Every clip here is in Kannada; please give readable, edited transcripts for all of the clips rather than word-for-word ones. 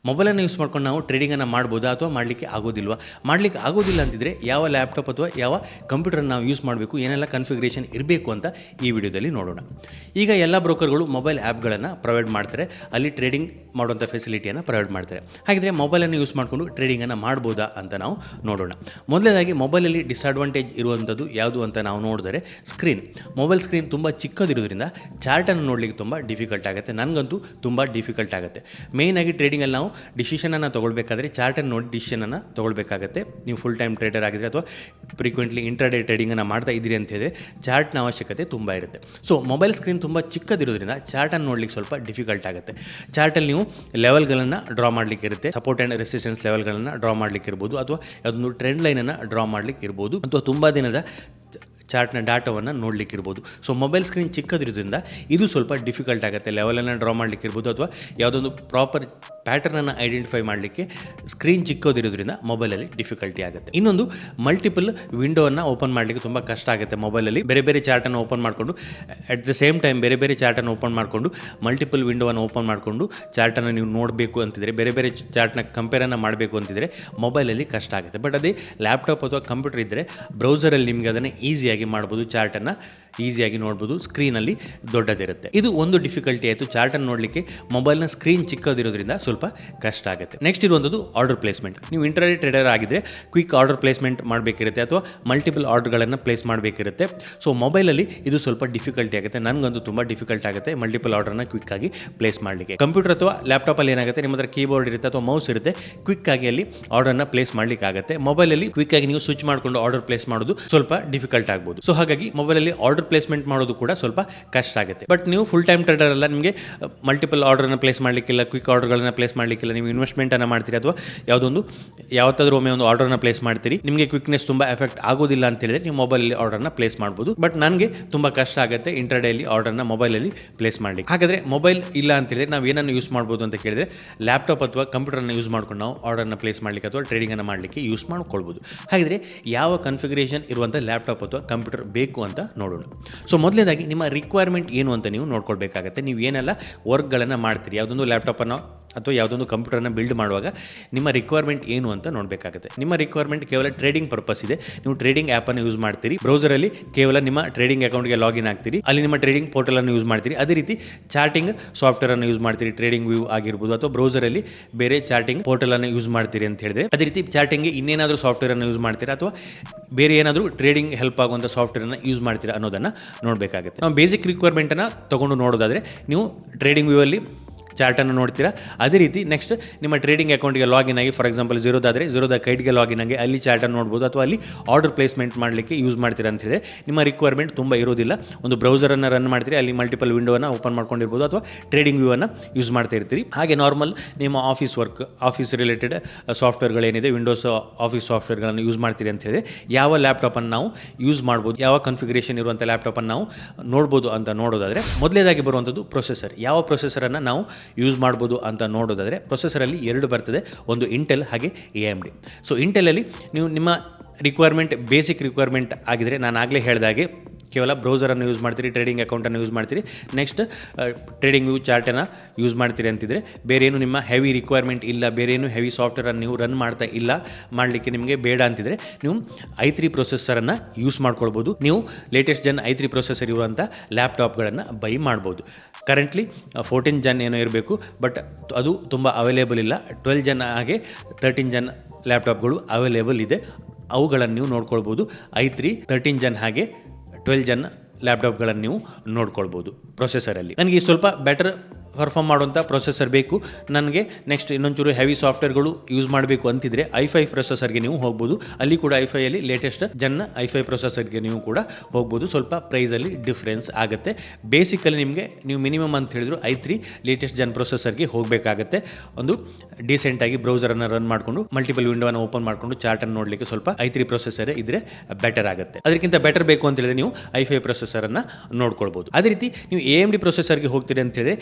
ಮೊಬೈಲನ್ನು ಯೂಸ್ ಮಾಡ್ಕೊಂಡು ನಾವು ಟ್ರೇಡಿಂಗನ್ನು ಮಾಡ್ಬೋದಾ ಅಥವಾ ಮಾಡಲಿಕ್ಕೆ ಆಗೋದಿಲ್ವಾ? ಮಾಡಲಿಕ್ಕೆ ಆಗೋದಿಲ್ಲ ಅಂತಿದ್ರೆ ಯಾವ ಲ್ಯಾಪ್ಟಾಪ್ ಅಥವಾ ಯಾವ ಕಂಪ್ಯೂಟರನ್ನು ನಾವು ಯೂಸ್ ಮಾಡಬೇಕು, ಏನೆಲ್ಲ ಕನ್ಫಿಗರೇಷನ್ ಇರಬೇಕು ಅಂತ ಈ ವಿಡಿಯೋದಲ್ಲಿ ನೋಡೋಣ. ಈಗ ಎಲ್ಲ ಬ್ರೋಕರ್ಗಳು ಮೊಬೈಲ್ ಆ್ಯಪ್ಗಳನ್ನು ಪ್ರೊವೈಡ್ ಮಾಡ್ತಾರೆ, ಅಲ್ಲಿ ಟ್ರೇಡಿಂಗ್ ಮಾಡುವಂಥ ಫೆಸಿಲಿಟಿಯನ್ನು ಪ್ರೊವೈಡ್ ಮಾಡ್ತಾರೆ. ಹಾಗಿದ್ರೆ ಮೊಬೈಲನ್ನು ಯೂಸ್ ಮಾಡಿಕೊಂಡು ಟ್ರೇಡಿಂಗನ್ನು ಮಾಡ್ಬೋದಾ ಅಂತ ನಾವು ನೋಡೋಣ. ಮೊದಲನೇದಾಗಿ ಮೊಬೈಲಲ್ಲಿ ಡಿಸ್ಅಡ್ವಾಂಟೇಜ್ ಇರುವಂಥದ್ದು ಯಾವುದು ಅಂತ ನಾವು ನೋಡಿದರೆ ಸ್ಕ್ರೀನ್. ಮೊಬೈಲ್ ಸ್ಕ್ರೀನ್ ತುಂಬ ಚಿಕ್ಕದಿರೋದ್ರಿಂದ ಚಾರ್ಟನ್ನು ನೋಡಲಿಕ್ಕೆ ತುಂಬ ಡಿಫಿಕಲ್ಟ್ ಆಗುತ್ತೆ. ನನಗಂತೂ ತುಂಬ ಡಿಫಿಕಲ್ಟ್ ಆಗುತ್ತೆ. ಮೇಯ್ನಾಗಿ ಟ್ರೇಡಿಂಗಲ್ಲಿ ನಾವು ಡಿಸಿಷನನ್ನು ತೊಗೊಳ್ಬೇಕಾದ್ರೆ ಚಾರ್ಟನ್ನು ನೋಡಿ ಡಿಸಿಷನನ್ನು ತೊಗೊಳ್ಬೇಕಾಗತ್ತೆ. ನೀವು ಫುಲ್ ಟೈಮ್ ಟ್ರೇಡರ್ ಆಗಿದ್ರೆ ಅಥವಾ ಫ್ರೀಕ್ವೆಂಟ್ಲಿ ಇಂಟ್ರಾಡೇ ಟ್ರೇಡಿಂಗನ್ನು ಮಾಡ್ತಾ ಇದ್ದೀರಿ ಅಂತ ಹೇಳಿದ್ರೆ ಚಾರ್ಟ್ನ ಅವಶ್ಯಕತೆ ತುಂಬ ಇರುತ್ತೆ. ಸೊ ಮೊಬೈಲ್ ಸ್ಕ್ರೀನ್ ತುಂಬ ಚಿಕ್ಕದಿರೋದ್ರಿಂದ ಚಾರ್ಟನ್ನು ನೋಡಲಿಕ್ಕೆ ಸ್ವಲ್ಪ ಡಿಫಿಕಲ್ಟ್ ಆಗುತ್ತೆ. ಚಾರ್ಟಲ್ಲಿ ನೀವು ಲೆವೆಲ್ಗಳನ್ನು ಡ್ರಾ ಮಾಡಲಿಕ್ಕೆ ಇರುತ್ತೆ, ಸಪೋರ್ಟ್ ಆ್ಯಂಡ್ ರೆಸಿಸ್ಟೆನ್ಸ್ ಲೆವೆಲ್ಗಳನ್ನು ಡ್ರಾ ಮಾಡಲಿಕ್ಕೆ ಇರ್ಬೋದು, ಅಥವಾ ಯಾವುದೊಂದು ಟ್ರೆಂಡ್ ಲೈನನ್ನು ಡ್ರಾ ಮಾಡಲಿಕ್ಕೆ ಇರ್ಬೋದು, ಅಥವಾ ತುಂಬ ದಿನದ ಚಾರ್ಟ್ನ ಡಾಟಾವನ್ನು ನೋಡಲಿಕ್ಕೆ ಇರ್ಬೋದು. ಸೊ ಮೊಬೈಲ್ ಸ್ಕ್ರೀನ್ ಚಿಕ್ಕದಿರೋದ್ರಿಂದ ಇದು ಸ್ವಲ್ಪ ಡಿಫಿಕಲ್ಟ್ ಆಗುತ್ತೆ. ಲೆವೆಲನ್ನು ಡ್ರಾ ಮಾಡಲಿಕ್ಕೆ ಇರ್ಬೋದು, ಅಥವಾ ಯಾವುದೊಂದು ಪ್ರಾಪರ್ ಪ್ಯಾಟರ್ನನ್ನು ಐಡೆಂಟಿಫೈ ಮಾಡಲಿಕ್ಕೆ ಸ್ಕ್ರೀನ್ ಚಿಕ್ಕದಿರೋದ್ರಿಂದ ಮೊಬೈಲಲ್ಲಿ ಡಿಫಿಕಲ್ಟಿ ಆಗುತ್ತೆ. ಇನ್ನೊಂದು ಮಲ್ಟಿಪಲ್ ವಿಂಡೋವನ್ನು ಓಪನ್ ಮಾಡಲಿಕ್ಕೆ ತುಂಬ ಕಷ್ಟ ಆಗುತ್ತೆ. ಮೊಬೈಲಲ್ಲಿ ಬೇರೆ ಬೇರೆ ಚಾರ್ಟನ್ನು ಓಪನ್ ಮಾಡಿಕೊಂಡು ಅಟ್ ದ ಸೇಮ್ ಟೈಮ್ ಬೇರೆ ಬೇರೆ ಚಾರ್ಟನ್ನು ಓಪನ್ ಮಾಡಿಕೊಂಡು ಮಲ್ಟಿಪಲ್ ವಿಂಡೋವನ್ನು ಓಪನ್ ಮಾಡಿಕೊಂಡು ಚಾರ್ಟನ್ನು ನೀವು ನೋಡಬೇಕು ಅಂತಿದ್ರೆ, ಬೇರೆ ಬೇರೆ ಚಾರ್ಟ್ನ ಕಂಪೇರನ್ನು ಮಾಡಬೇಕು ಅಂತಿದ್ರೆ ಮೊಬೈಲಲ್ಲಿ ಕಷ್ಟ ಆಗುತ್ತೆ. ಬಟ್ ಅದೇ ಲ್ಯಾಪ್ಟಾಪ್ ಅಥವಾ ಕಂಪ್ಯೂಟರ್ ಇದ್ದರೆ ಬ್ರೌಸರಲ್ಲಿ ನಿಮಗೆ ಅದನ್ನು ಈಸಿಯಾಗಿ ಮಾಡ್ಬೋದು, ಚಾರ್ಟನ್ನು ಈಸಿಯಾಗಿ ನೋಡ್ಬೋದು, ಸ್ಕ್ರೀನಲ್ಲಿ ದೊಡ್ಡದಿರುತ್ತೆ. ಇದು ಒಂದು ಡಿಫಿಕಲ್ಟಿ ಆಯಿತು, ಚಾರ್ಟನ್ನು ನೋಡಲಿಕ್ಕೆ ಮೊಬೈಲ್ನ ಸ್ಕ್ರೀನ್ ಚಿಕ್ಕದಿರೋದ್ರಿಂದ ಸ್ವಲ್ಪ ಕಷ್ಟ ಆಗುತ್ತೆ. ನೆಕ್ಸ್ಟ್ ಇರುವಂಥದ್ದು ಆರ್ಡರ್ ಪ್ಲೇಸ್ಮೆಂಟ್. ನೀವು ಇಂಟ್ರಾಡೇ ಟ್ರೇಡರ್ ಆಗಿದ್ದರೆ ಕ್ವಿಕ್ ಆರ್ಡರ್ ಪ್ಲೇಸ್ಮೆಂಟ್ ಮಾಡಬೇಕಿರುತ್ತೆ, ಅಥವಾ ಮಲ್ಟಿಪಲ್ ಆರ್ಡರ್ಗಳನ್ನು ಪ್ಲೇಸ್ ಮಾಡಬೇಕಿರುತ್ತೆ. ಸೊ ಮೊಬೈಲಲ್ಲಿ ಇದು ಸ್ವಲ್ಪ ಡಿಫಿಕಲ್ಟಿ ಆಗುತ್ತೆ. ನನಗಂತೂ ತುಂಬ ಡಿಫಿಕಲ್ಟ್ ಆಗುತ್ತೆ ಮಲ್ಟಿಪಲ್ ಆರ್ಡರ್ನ ಕ್ವಿಕ್ಕಾಗಿ ಪ್ಲೇಸ್ ಮಾಡಲಿಕ್ಕೆ. ಕಂಪ್ಯೂಟರ್ ಅಥವಾ ಲ್ಯಾಪ್ಟಾಪಲ್ಲಿ ಏನಾಗುತ್ತೆ, ನಿಮ್ಮ ಹತ್ರ ಕೀಬೋರ್ಡ್ ಇರುತ್ತೆ ಅಥವಾ ಮೌಸ್ ಇರುತ್ತೆ, ಕ್ವಿಕ್ಕಾಗಿ ಅಲ್ಲಿ ಆರ್ಡರ್ನ ಪ್ಲೇಸ್ ಮಾಡಲಿಕ್ಕೆ ಆಗುತ್ತೆ. ಮೊಬೈಲಲ್ಲಿ ಕ್ವಿಕ್ಕಾಗಿ ನೀವು ಸ್ವಿಚ್ ಮಾಡಿಕೊಂಡು ಆರ್ಡರ್ ಪ್ಲೇಸ್ ಮಾಡೋದು ಸ್ವಲ್ಪ ಡಿಫಿಕಲ್ಟ್ ಆಗ್ಬೋದು. ಸೊ ಹಾಗಾಗಿ ಮೊಬೈಲಲ್ಲಿ ಆರ್ಡರ್ ಪ್ಲೇಸ್ಮೆಂಟ್ ಮಾಡೋದು ಕೂಡ ಸ್ವಲ್ಪ ಕಷ್ಟ ಆಗುತ್ತೆ. ಬಟ್ ನೀವು ಫುಲ್ ಟೈಮ್ ಟ್ರೇಡರ್ ಅಲ್ಲ, ನಿಮಗೆ ಮಲ್ಟಿಪಲ್ ಆರ್ಡರ್ನ ಪ್ಲೇಸ್ ಮಾಡಲಿಕ್ಕಿಲ್ಲ, ಕ್ವಿಕ್ ಆರ್ಡರ್ಗಳನ್ನು ಪ್ಲೇಸ್ ಮಾಡಲಿಕ್ಕಿಲ್ಲ, ನೀವು ಇನ್ವೆಸ್ಟ್ಮೆಂಟನ್ನು ಮಾಡ್ತೀರಿ ಅಥವಾ ಯಾವತ್ತಾದ್ರೂ ಒಮ್ಮೆ ಒಂದು ಆರ್ಡರ್ನ ಪ್ಲೇಸ್ ಮಾಡ್ತೀರಿ, ನಿಮಗೆ ಕ್ವಿಕ್ನೆಸ್ ತುಂಬ ಎಫೆಕ್ಟ್ ಆಗೋದಿಲ್ಲ ಅಂತ ಹೇಳಿದ್ರೆ ನೀವು ಮೊಬೈಲಲ್ಲಿ ಆರ್ಡರ್ನ ಪ್ಲೇಸ್ ಮಾಡ್ಬೋದು. ಬಟ್ ನನಗೆ ತುಂಬ ಕಷ್ಟ ಆಗುತ್ತೆ ಇಂಟ್ರಾಡೇಲಿ ಆರ್ಡರ್ನ ಮೊಬೈಲಲ್ಲಿ ಪ್ಲೇಸ್ ಮಾಡಲಿಕ್ಕೆ. ಹಾಗಾದರೆ ಮೊಬೈಲ್ ಇಲ್ಲ ಅಂತ ಹೇಳಿದ್ರೆ ನಾವು ಏನನ್ನು ಯೂಸ್ ಮಾಡ್ಬೋದು ಅಂತ ಕೇಳಿದ್ರೆ ಲ್ಯಾಪ್ಟಾಪ್ ಅಥವಾ ಕಂಪ್ಯೂಟರ್ನ ಯೂಸ್ ಮಾಡ್ಕೊಂಡು ನಾವು ಆರ್ಡರ್ನ ಪ್ಲೇಸ್ ಮಾಡಲಿಕ್ಕೆ ಅಥವಾ ಟ್ರೇಡಿಂಗನ್ನು ಮಾಡಲಿಕ್ಕೆ ಯೂಸ್ ಮಾಡ್ಕೊಳ್ಬೋದು. ಹಾಗಿದ್ರೆ ಯಾವ ಕನ್ಫಿಗರೇಷನ್ ಇರುವಂಥ ಲ್ಯಾಪ್ಟಾಪ್ ಅಥವಾ ಕಂಪ್ಯೂಟರ್ ಬೇಕು ಅಂತ ನೋಡೋಣ. ಸೊ ಮೊದಲನೇದಾಗಿ ನಿಮ್ಮ ರಿಕ್ವೈರ್ಮೆಂಟ್ ಏನು ಅಂತ ನೀವು ನೋಡ್ಕೊಳ್ಬೇಕಾಗತ್ತೆ. ನೀವು ಏನೆಲ್ಲ ವರ್ಕ್ಗಳನ್ನು ಮಾಡ್ತೀರಿ, ಯಾವುದೊಂದು ಲ್ಯಾಪ್ಟಾಪನ್ನು ಅಥವಾ ಯಾವುದೊಂದು ಕಂಪ್ಯೂಟರ್ನ ಬಿಲ್ಡ್ ಮಾಡುವಾಗ ನಿಮ್ಮ ರಿಕ್ವೈರ್ಮೆಂಟ್ ಏನು ಅಂತ ನೋಡಬೇಕಾಗುತ್ತೆ. ನಿಮ್ಮ ರಿಕ್ವೈರ್ಮೆಂಟ್ ಕೇವಲ ಟ್ರೇಡಿಂಗ್ ಪರ್ಪಸ್ ಇದೆ, ನೀವು ಟ್ರೇಡಿಂಗ್ ಆ್ಯಪನ್ನು ಯೂಸ್ ಮಾಡ್ತೀರಿ, ಬ್ರೌಸರಲ್ಲಿ ಕೇವಲ ನಿಮ್ಮ ಟ್ರೇಡಿಂಗ್ ಅಕೌಂಟ್ಗೆ ಲಾಗಿನ್ ಆಗ್ತೀರಿ, ಅಲ್ಲಿ ನಿಮ್ಮ ಟ್ರೇಡಿಂಗ್ ಪೋರ್ಟಲನ್ನು ಯೂಸ್ ಮಾಡ್ತೀರಿ. ಅದೇ ರೀತಿ ಚಾರ್ಟಿಂಗ್ ಸಾಫ್ಟ್ವೇರನ್ನು ಯೂಸ್ ಮಾಡ್ತೀರಿ, ಟ್ರೇಡಿಂಗ್ ವ್ಯೂ ಆಗಿರ್ಬೋದು, ಅಥವಾ ಬ್ರೌಸರಲ್ಲಿ ಬೇರೆ ಚಾರ್ಟಿಂಗ್ ಪೋರ್ಟಲನ್ನು ಯೂಸ್ ಮಾಡ್ತೀರಿ ಅಂತ ಹೇಳಿದ್ರೆ ಅದೇ ರೀತಿ ಚಾರ್ಟಿಂಗ್ಗೆ ಇನ್ನೇನಾದರೂ ಸಾಫ್ಟ್ವೇರನ್ನು ಯೂಸ್ ಮಾಡ್ತೀರಾ ಅಥವಾ ಬೇರೆ ಏನಾದರೂ ಟ್ರೇಡಿಂಗ್ ಹೆಲ್ಪ್ ಆಗುವಂಥ ಸಾಫ್ಟ್ವೇರನ್ನು ಯೂಸ್ ಮಾಡ್ತೀರಾ ಅನ್ನೋದನ್ನು ನೋಡಬೇಕಾಗುತ್ತೆ. ನಾವು ಬೇಸಿಕ್ ರಿಕ್ವೈರ್ಮೆಂಟನ್ನು ತೊಗೊಂಡು ನೋಡೋದಾದರೆ ನೀವು ಟ್ರೇಡಿಂಗ್ ವ್ಯೂ ಅಲ್ಲಿ ಚಾರ್ಟನ್ನು ನೋಡ್ತೀರಾ. ಅದೇ ರೀತಿ ನೆಕ್ಸ್ಟ್ ನಿಮ್ಮ ಟ್ರೇಡಿಂಗ್ ಅಕೌಂಟ್ಗೆ ಲಾಗಿನ್ ಆಗಿ, ಫಾರ್ ಎಕ್ಸಾಂಪಲ್ ಝೀರೋದಾದರೆ ಝೀರೋದ ಕೈಟ್ಗೆ ಲಾಗಿನ್ ಆಗಿ ಅಲ್ಲಿ ಚಾರ್ಟನ್ನು ನೋಡ್ಬೋದು, ಅಥವಾ ಅಲ್ಲಿ ಆರ್ಡರ್ ಪ್ಲೇಸ್ಮೆಂಟ್ ಮಾಡಲಿಕ್ಕೆ ಯೂಸ್ ಮಾಡ್ತೀರಾ ಅಂತ ಹೇಳಿದ್ರೆ ನಿಮ್ಮ ರಿಕ್ವೈರ್ಮೆಂಟ್ ತುಂಬ ಇರೋದಿಲ್ಲ. ಒಂದು ಬ್ರೌಸರನ್ನು ರನ್ ಮಾಡ್ತೀರಿ, ಅಲ್ಲಿ ಮಲ್ಟಿಪಲ್ ವಿಂಡೋವನ್ನು ಓಪನ್ ಮಾಡ್ಕೊಂಡಿರ್ಬೋದು, ಅಥವಾ ಟ್ರೇಡಿಂಗ್ ವ್ಯೂವನ್ನು ಯೂಸ್ ಮಾಡ್ತಾ ಇರ್ತೀರಿ. ಹಾಗೆ ನಾರ್ಮಲ್ ನಿಮ್ಮ ಆಫೀಸ್ ವರ್ಕ್, ಆಫೀಸ್ ರಿಲೇಟೆಡ್ ಸಾಫ್ಟ್ವೇರ್ಗಳೇನಿದೆ, ವಿಂಡೋಸ್ ಆಫೀಸ್ ಸಾಫ್ಟ್ವೇರ್ಗಳನ್ನು ಯೂಸ್ ಮಾಡ್ತೀರಿ ಅಂತ ಹೇಳಿದ್ರೆ ಯಾವ ಲ್ಯಾಪ್ಟಾಪನ್ನು ನಾವು ಯೂಸ್ ಮಾಡ್ಬೋದು, ಯಾವ ಕನ್ಫಿಗರೇಷನ್ ಇರುವಂಥ ಲ್ಯಾಪ್ಟಾಪನ್ನು ನಾವು ನೋಡ್ಬೋದು ಅಂತ ನೋಡೋದಾದರೆ ಮೊದಲೇದಾಗಿ ಬರುವಂಥದ್ದು ಪ್ರೊಸೆಸರ್. ಯಾವ ಪ್ರೊಸೆಸರನ್ನು ನಾವು ಯೂಸ್ ಮಾಡ್ಬೋದು ಅಂತ ನೋಡೋದಾದರೆ ಪ್ರೊಸೆಸರಲ್ಲಿ ಎರಡು ಬರ್ತದೆ, ಒಂದು ಇಂಟೆಲ್ ಹಾಗೆ AMD. ಸೊ ಇಂಟೆಲಲ್ಲಿ ನೀವು ನಿಮ್ಮ ರಿಕ್ವೈರ್ಮೆಂಟ್ ಬೇಸಿಕ್ ರಿಕ್ವೈರ್ಮೆಂಟ್ ಆಗಿದರೆ ನಾನು ಆಗಲೇ ಹೇಳಿದಾಗೆ ಕೇವಲ ಬ್ರೌಸರನ್ನು ಯೂಸ್ ಮಾಡ್ತೀರಿ, ಟ್ರೇಡಿಂಗ್ ಅಕೌಂಟನ್ನು ಯೂಸ್ ಮಾಡ್ತೀರಿ, ನೆಕ್ಸ್ಟ್ ಟ್ರೇಡಿಂಗ್ ವ್ಯೂ ಚಾರ್ಟನ್ನು ಯೂಸ್ ಮಾಡ್ತೀರಿ ಅಂತಿದ್ರೆ ಬೇರೇನು ನಿಮ್ಮ ಹೆವಿ ರಿಕ್ವೈರ್ಮೆಂಟ್ ಇಲ್ಲ, ಬೇರೇನು ಹೆವಿ ಸಾಫ್ಟ್ವೇರನ್ನು ನೀವು ರನ್ ಮಾಡ್ತಾ ಇಲ್ಲ, ಮಾಡಲಿಕ್ಕೆ ನಿಮಗೆ ಬೇಡ ಅಂತಿದ್ರೆ ನೀವು i3 ಪ್ರೊಸೆಸರನ್ನು ಯೂಸ್ ಮಾಡ್ಕೊಳ್ಬೋದು. ನೀವು ಲೇಟೆಸ್ಟ್ ಜನ್ i3 ಪ್ರೊಸೆಸರ್ ಇರುವಂಥ ಲ್ಯಾಪ್ಟಾಪ್ಗಳನ್ನು ಬೈ ಮಾಡ್ಬೋದು. ಕರೆಂಟ್ಲಿ 14 ಜನ್ ಏನೋ ಇರಬೇಕು, ಬಟ್ ಅದು ತುಂಬ ಅವೈಲೇಬಲ್ ಇಲ್ಲ. 12 ಜನ್ ಹಾಗೆ 13 ಜನ್ ಲ್ಯಾಪ್ಟಾಪ್ಗಳು ಅವೈಲೇಬಲ್ ಇದೆ, ಅವುಗಳನ್ನು ನೀವು ನೋಡ್ಕೊಳ್ಬೋದು. i3 13 ಜನ್ ಹಾಗೆ 12 ಜನ್ ಲ್ಯಾಪ್ಟಾಪ್ಗಳನ್ನು ನೀವು ನೋಡ್ಕೊಳ್ಬೋದು. ಪ್ರೊಸೆಸರಲ್ಲಿ ನನಗೆ ಸ್ವಲ್ಪ ಬೆಟರ್ ಪರ್ಫಾರ್ಮ್ ಮಾಡುವಂಥ ಪ್ರೊಸೆಸರ್ ಬೇಕು ನನಗೆ. ನೆಕ್ಸ್ಟ್ ಇನ್ನೊಂಚೂರು ಹೆವಿ ಸಾಫ್ಟ್ವೇರ್ಗಳು ಯೂಸ್ ಮಾಡಬೇಕು ಅಂತಿದ್ರೆ i5 ಪ್ರೊಸೆಸರ್ಗೆ ನೀವು ಹೋಗ್ಬೋದು. ಅಲ್ಲಿ ಕೂಡ i5ಅಲ್ಲಿ ಲೇಟೆಸ್ಟ್ ಜನ್ i5 ಪ್ರೊಸೆಸರ್ಗೆ ನೀವು ಕೂಡ ಹೋಗ್ಬೋದು. ಸ್ವಲ್ಪ ಪ್ರೈಸಲ್ಲಿ ಡಿಫ್ರೆನ್ಸ್ ಆಗುತ್ತೆ. ಬೇಸಿಕಲಿ ನಿಮಗೆ ನೀವು ಮಿನಿಮಮ್ ಅಂತ ಹೇಳಿದ್ರು i3 ಲೇಟೆಸ್ಟ್ ಜನ್ ಪ್ರೊಸೆಸರ್ಗೆ ಹೋಗಬೇಕಾಗತ್ತೆ. ಒಂದು ಡೀಸೆಂಟಾಗಿ ಬ್ರೌಸರನ್ನು ರನ್ ಮಾಡಿಕೊಂಡು ಮಲ್ಟಿಪಲ್ ವಿಂಡೋವನ್ನು ಓಪನ್ ಮಾಡಿಕೊಂಡು ಚಾರ್ಟನ್ನು ನೋಡಲಿಕ್ಕೆ ಸ್ವಲ್ಪ i3 ಪ್ರೊಸೆಸರ್ ಇದ್ದರೆ ಬೆಟರ್ ಆಗುತ್ತೆ. ಅದಕ್ಕಿಂತ ಬೆಟರ್ ಬೇಕು ಅಂತ ಹೇಳಿದ್ರೆ ನೀವು i5 ಪ್ರೊಸೆಸರನ್ನು ನೋಡ್ಕೊಳ್ಬೋದು. ಅದೇ ರೀತಿ ನೀವು AMD ಪ್ರೊಸೆಸರ್ಗೆ ಹೋಗ್ತೀರಿ ಅಂತ ಹೇಳಿದ್ರೆ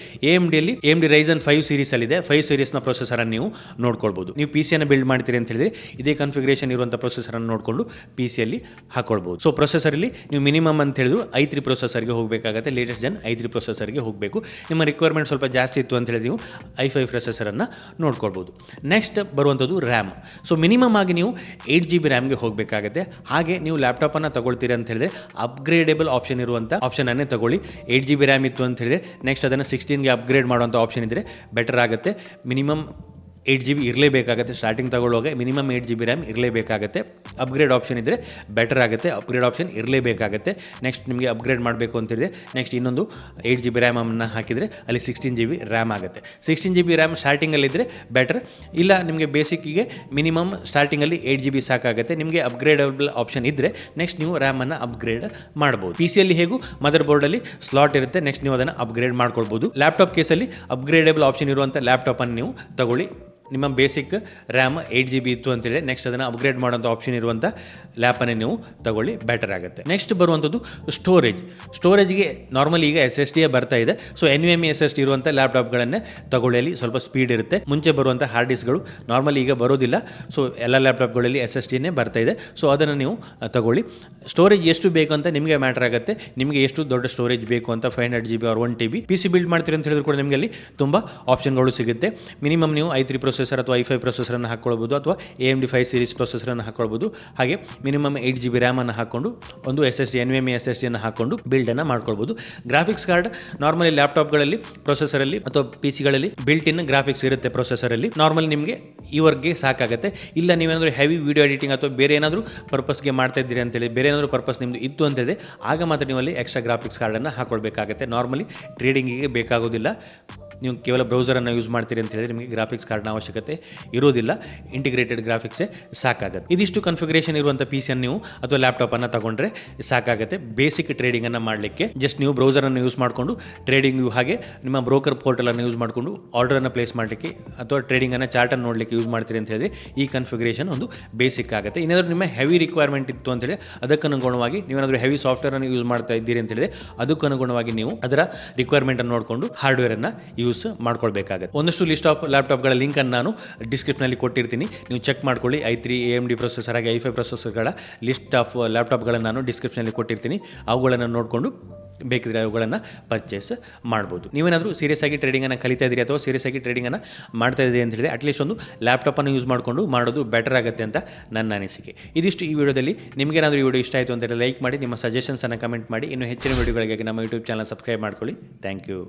ಡಿಯಲ್ಲಿ AMD Ryzen 5 ಸೀರೀಸ್ ಅಲ್ಲಿ ಇದೆ. 5 ಸೀರೀಸ್ನ ಪ್ರೊಸೆಸರ್ ಅನ್ನು ನೀವು ನೋಡ್ಕೊಳ್ಬಹುದು. ನೀವು PC ಅನ್ನು ಬಿಲ್ಡ್ ಮಾಡ್ತೀರಿ ಅಂತ ಹೇಳಿದ್ರೆ ಇದೇ ಕಾನ್ಫಿಗರೇಷನ್ ಇರುವಂಥ ಪ್ರೊಸೆಸರ್ ಅನ್ನು ನೋಡಿಕೊಂಡು PC ಅಲ್ಲಿ ಹಾಕೊಳ್ಬಹುದು. ಸೊ ಪ್ರೊಸೆಸರ್ ಅಲ್ಲಿ ನೀವು ಮಿನಿಮಮ್ ಅಂತ ಹೇಳಿದ್ರು i3 ಪ್ರೊಸೆಸರ್ಗೆ ಹೋಗಬೇಕಾಗುತ್ತೆ. ಲೇಟೆಸ್ಟ್ ಜನ್ i3 ಪ್ರೊಸೆಸರ್ಗೆ ಹೋಗಬೇಕು. ನಿಮ್ಮ ರಿಕ್ವೈರ್ಮೆಂಟ್ ಸ್ವಲ್ಪ ಜಾಸ್ತಿ ಇತ್ತು ಅಂತ ಹೇಳಿದ್ರೆ ನೀವು i5 ಪ್ರೊಸೆಸರ್ ಅನ್ನು ನೋಡ್ಕೊಳ್ಬಹುದು. ನೆಕ್ಸ್ಟ್ ಬರುವಂಥದ್ದು ರ್ಯಾಮ್. ಸೊ ಮಿನಿಮಮ್ ಆಗಿ ನೀವು 8GB ರ್ಯಾಮ್ಗೆ ಹೋಗಬೇಕಾಗುತ್ತೆ. ಹಾಗೆ ನೀವು ಲ್ಯಾಪ್ಟಾಪ್ ಅನ್ನು ತಗೊಳ್ತೀರಿ ಅಂತ ಹೇಳಿದ್ರೆ ಅಪ್ಗ್ರೇಡೇಬಲ್ ಆಪ್ಷನ್ ಇರುವಂಥ ಆಪ್ಷನ್ ಅನ್ನೇ ತಗೊಳ್ಳಿ. 8GB ರ್ಯಾಮ್ ಇತ್ತು ಅಂತ ಹೇಳಿದ್ರೆ ನೆಕ್ಸ್ಟ್ ಅದನ್ನು 16ಗೆ ಅಪ್ಗ್ರೇಡ್ ಮಾಡುವಂಥ ಆಪ್ಷನ್ ಇದ್ದರೆ ಬೆಟರ್ ಆಗುತ್ತೆ. ಮಿನಿಮಮ್ 8GB ಇರಲೇಬೇಕಾಗುತ್ತೆ. ಸ್ಟಾರ್ಟಿಂಗ್ ತಗೊಳ್ಳುವಾಗ ಮಿನಿಮಮ್ 8GB ರ್ಯಾಮ್ ಇರಲೇಬೇಕಾಗುತ್ತೆ. ಅಪ್ಗ್ರೇಡ್ ಆಪ್ಷನ್ ಇದ್ದರೆ ಬೆಟರ್ ಆಗುತ್ತೆ. ಅಪ್ಗ್ರೇಡ್ ಆಪ್ಷನ್ ಇರಲೇಬೇಕಾಗುತ್ತೆ. ನೆಕ್ಸ್ಟ್ ನಿಮಗೆ ಅಪ್ಗ್ರೇಡ್ ಮಾಡಬೇಕು ಅಂತಿದೆ ನೆಕ್ಸ್ಟ್ ಇನ್ನೊಂದು 8GB ರ್ಯಾಮನ್ನು ಹಾಕಿದರೆ ಅಲ್ಲಿ 16GB ರ್ಯಾಮ್ ಆಗುತ್ತೆ. 16GB RAM ಸ್ಟಾರ್ಟಿಂಗಲ್ಲಿದ್ದರೆ better. ಇಲ್ಲ ನಿಮಗೆ ಬೇಸಿಕ್ಕಿಗೆ ಮಿನಿಮಮ್ ಸ್ಟಾರ್ಟಿಂಗಲ್ಲಿ 8GB ಸಾಕಾಗುತ್ತೆ. ನಿಮಗೆ ಅಪ್ಗ್ರೇಡಬಲ್ ಆಪ್ಷನ್ ಇದ್ದರೆ ನೆಕ್ಸ್ಟ್ ನೀವು ರ್ಯಾಮನ್ನು ಅಪ್ಗ್ರೇಡ್ ಮಾಡ್ಬೋದು. PC ಹೇಗೂ ಮದರ್ ಬೋರ್ಡಲ್ಲಿ ಸ್ಲಾಟ್ ಇರುತ್ತೆ. ನೆಕ್ಸ್ಟ್ ನೀವು ಅದನ್ನು ಅಪ್ಗ್ರೇಡ್ ಮಾಡ್ಕೊಳ್ಬೋದು. ಲ್ಯಾಪ್ಟಾಪ್ ಕೇಸಲ್ಲಿ ಅಪ್ಗ್ರೇಡೇಬಲ್ ಆಪ್ಷನ್ ಇರುವಂಥ ಲ್ಯಾಪ್ಟಾಪನ್ನು ನೀವು ತಗೊಳ್ಳಿ. ನಿಮ್ಮ ಬೇಸಿಕ್ ರ್ಯಾಮ್ 8GB ಇತ್ತು ಅಂತೇಳಿ ನೆಕ್ಸ್ಟ್ ಅದನ್ನು ಅಪ್ಗ್ರೇಡ್ ಮಾಡೋಂಥ ಆಪ್ಷನ್ ಇರುವಂಥ ಲ್ಯಾಪನ್ನೇ ನೀವು ತಗೊಳ್ಳಿ, ಬೆಟರ್ ಆಗುತ್ತೆ. ನೆಕ್ಸ್ಟ್ ಬರುವಂಥದ್ದು ಸ್ಟೋರೇಜ್ಗೆ ನಾರ್ಮಲಿ ಈಗ SSD ಬರ್ತಾ ಇದೆ. ಸೊ NVMe SSD ಇರುವಂಥ ಲ್ಯಾಪ್ಟಾಪ್ಗಳನ್ನೇ ತಗೊಳ್ಳಿ. ಸ್ವಲ್ಪ ಸ್ಪೀಡ್ ಇರುತ್ತೆ. ಮುಂಚೆ ಬರುವಂಥ ಹಾರ್ಡ್ ಡಿಸ್ಕ್ಗಳು ನಾರ್ಮಲಿ ಈಗ ಬರೋದಿಲ್ಲ. ಸೊ ಎಲ್ಲ ಲ್ಯಾಪ್ಟಾಪ್ಗಳಲ್ಲಿ SSDನೇ ಬರ್ತಾ ಇದೆ. ಸೊ ಅದನ್ನು ನೀವು ತಗೊಳ್ಳಿ. ಸ್ಟೋರೇಜ್ ಎಷ್ಟು ಬೇಕು ಅಂತ ನಿಮಗೆ ಮ್ಯಾಟರ್ ಆಗುತ್ತೆ. ನಿಮಗೆ ಎಷ್ಟು ದೊಡ್ಡ ಸ್ಟೋರೇಜ್ ಬೇಕು ಅಂತ 500GB or 1TB PC build ಮಾಡ್ತೀರಿ ಅಂತ ಹೇಳಿದ್ರು ಕೂಡ ನಿಮಗೆ ಅಲ್ಲಿ ತುಂಬ ಆಪ್ಷನ್ಗಳು ಸಿಗುತ್ತೆ. ಮಿನಿಮಮ್ ನೀವು i3 ಪ್ರೊಸೆಸರ್ ಅಥವಾ i5 ಪ್ರೊಸೆಸರನ್ನು ಹಾಕ್ಕೊಳ್ಬೋದು ಅಥವಾ AMD 5 ಸೀರೀಸ್ ಪ್ರೊಸೆಸರನ್ನು ಹಾಕ್ಕೊಳ್ಬೋದು. ಹಾಗೆ ಮಿನಿಮಮ್ 8GB ರ್ಯಾಮನ್ನು ಹಾಕ್ಕೊಂಡು ಒಂದು SSD NVMe SSDಯನ್ನು ಹಾಕ್ಕೊಂಡು ಬಿಲ್ಡನ್ನು ಮಾಡ್ಕೊಳ್ಬೋದು. ಗ್ರಾಫಿಕ್ಸ್ ಕಾರ್ಡ್ ನಾರ್ಮಲಿ ಲ್ಯಾಪ್ಟಾಪ್ಗಳಲ್ಲಿ ಪ್ರೊಸೆಸರಲ್ಲಿ ಅಥವಾ PCಗಳಲ್ಲಿ ಬಿಲ್ಟ್ ಇನ್ ಗ್ರಾಫಿಕ್ಸ್ ಇರುತ್ತೆ ಪ್ರೊಸೆಸರಲ್ಲಿ. ನಾರ್ಮಲಿ ನಿಮಗೆ ಈವರೆಗೆ ಸಾಕಾಗುತ್ತೆ. ಇಲ್ಲ ನೀವೇನಾದರೂ ಹೆವಿ ವಿಡಿಯೋ ಎಡಿಟಿಂಗ್ ಅಥವಾ ಬೇರೆ ಏನಾದರೂ ಪರ್ಪಸ್ಗೆ ಮಾಡ್ತಾ ಇದ್ದೀರಿ ಅಂತೇಳಿ ಬೇರೆ ಏನಾದರೂ ಪರ್ಪಸ್ ನಿಮ್ಮದು ಇತ್ತು ಅಂತೇಳಿ ಆಗ ಮಾತ್ರ ನೀವು ಅಲ್ಲಿ ಎಕ್ಸ್ಟ್ರಾ ಗ್ರಾಫಿಕ್ಸ್ ಕಾರ್ಡನ್ನು ಹಾಕ್ಕೊಳ್ಬೇಕಾಗುತ್ತೆ. ನಾರ್ಮಲಿ ಟ್ರೇಡಿಂಗಿಗೆ ಬೇಕಾಗೋದಿಲ್ಲ. ನೀವು ಕೇವಲ ಬ್ರೌಸರನ್ನು ಯೂಸ್ ಮಾಡ್ತೀರಿ ಅಂತ ಹೇಳಿದ್ರೆ ನಿಮಗೆ ಗ್ರಾಫಿಕ್ಸ್ ಕಾರ್ಡ್ನ ಅವಶ್ಯಕತೆ ಇರೋದಿಲ್ಲ. ಇಂಟಿಗ್ರೇಟೆಡ್ ಗ್ರಾಫಿಕ್ಸೇ ಸಾಕಾಗುತ್ತೆ. ಇದಿಷ್ಟು ಕನ್ಫಿಗರೇಷನ್ ಇರುವಂಥ PCಯನ್ನು ನೀವು ಅಥವಾ ಲ್ಯಾಪ್ಟಾಪನ್ನು ತಗೊಂಡ್ರೆ ಸಾಕಾಗುತ್ತೆ ಬೇಸಿಕ್ ಟ್ರೇಡಿಂಗನ್ನು ಮಾಡಲಿಕ್ಕೆ. ಜಸ್ಟ್ ನೀವು ಬ್ರೌಸರನ್ನು ಯೂಸ್ ಮಾಡಿಕೊಂಡು ಟ್ರೇಡಿಂಗ್ ಹಾಗೆ ನಿಮ್ಮ ಬ್ರೋಕರ್ ಪೋರ್ಟಲನ್ನು ಯೂಸ್ ಮಾಡಿಕೊಂಡು ಆರ್ಡರನ್ನು ಪ್ಲೇಸ್ ಮಾಡಲಿಕ್ಕೆ ಅಥವಾ ಟ್ರೇಡಿಂಗನ್ನು ಚಾರ್ಟನ್ನು ನೋಡಲಿಕ್ಕೆ ಯೂಸ್ ಮಾಡ್ತೀರಿ ಅಂತ ಹೇಳಿದ್ರೆ ಈ ಕನ್ಫಿಗರೇಷನ್ ಒಂದು ಬೇಸಿಕ್ ಆಗುತ್ತೆ. ಏನಾದರೂ ನಿಮ್ಮ ಹೆವಿ ರಿಕ್ವೈರ್ಮೆಂಟ್ ಇತ್ತು ಅಂತೇಳಿ ಅದಕ್ಕನುಗುಣವಾಗಿ ನೀವೇನಾದರೂ ಹೆವಿ ಸಾಫ್ಟ್ವೇರನ್ನು ಯೂಸ್ ಮಾಡ್ತಾ ಇದ್ದೀರಿ ಅಂತೇಳಿದ್ರೆ ಅದಕ್ಕನುಗುಣವಾಗಿ ನೀವು ಅದರ ರಿಕ್ವೈರ್ಮೆಂಟನ್ನು ನೋಡಿಕೊಂಡು ಹಾರ್ಡ್ವೇರನ್ನು ಯೂಸ್ ಮಾಡ್ಕೊಳ್ಬೇಕಾಗುತ್ತೆ. ಒಂದಷ್ಟು ಲಿಸ್ಟ್ ಆಫ್ ಲ್ಯಾಪ್ಟಾಪ್ಗಳ ಲಿಂಕ್ ಅನ್ನು ನಾನು ಡಿಸ್ಕ್ರಿಪ್ಷನಲ್ಲಿ ಕೊಟ್ಟಿರ್ತೀನಿ. ನೀವು ಚೆಕ್ ಮಾಡ್ಕೊಳ್ಳಿ. i3 AMD ಪ್ರೊಸೆಸರ್ ಹಾಗೆ i5 ಪ್ರೊಸೆಸರ್ಗಳ ಲಿಸ್ಟ್ ಆಫ್ ಲ್ಯಾಪ್ಟಾಪ್ಗಳನ್ನು ನಾನು ಡಿಸ್ಕ್ರಿಪ್ಷನಲ್ಲಿ ಕೊಟ್ಟಿರ್ತೀನಿ. ಅವುಗಳನ್ನು ನೋಡಿಕೊಂಡು ಬೇಕಿದ್ರೆ ಅವುಗಳನ್ನು ಪರ್ಚೇಸ್ ಮಾಡ್ಬೋದು. ನೀವೇನಾದರೂ ಸೀರಿಯಸ್ ಆಗಿ ಟ್ರೇಡಿಂಗನ್ನು ಕಲಿತಾ ಇದ್ದೀರಿ ಅಥವಾ ಸೀರಿಯಸ್ ಆಗಿ ಟ್ರೇಡಿಂಗನ್ನು ಮಾಡ್ತಾ ಇದ್ದೀರಿ ಅಂತ ಹೇಳಿದ್ರೆ ಅಟ್ಲೀಸ್ಟ್ ಒಂದು ಲ್ಯಾಪ್ಟಾಪನ್ನು ಯೂಸ್ ಮಾಡಿಕೊಂಡು ಮಾಡೋದು ಬೆಟರ್ ಆಗುತ್ತೆ ಅಂತ ನನ್ನ ಅನಿಸಿಕೆ. ಇದಿಷ್ಟು ಈ ವಿಡಿಯೋದಲ್ಲಿ. ನಿಮಗೇನಾದರೂ ಈ ವಿಡಿಯೋ ಇಷ್ಟ ಆಯಿತು ಅಂತ ಲೈಕ್ ಮಾಡಿ, ನಿಮ್ಮ ಸಜೆಷನ್ಸನ್ನು ಕಮೆಂಟ್ ಮಾಡಿ. ಇನ್ನು ಹೆಚ್ಚಿನ ವಿಡಿಯೋಗಳಿಗಾಗಿ ನಮ್ಮ ಯೂಟ್ಯೂಬ್ ಚಾನಲ್ ಸಬ್ಸ್ಕ್ರೈಬ್ ಮಾಡ್ಕೊಳ್ಳಿ. Thank you.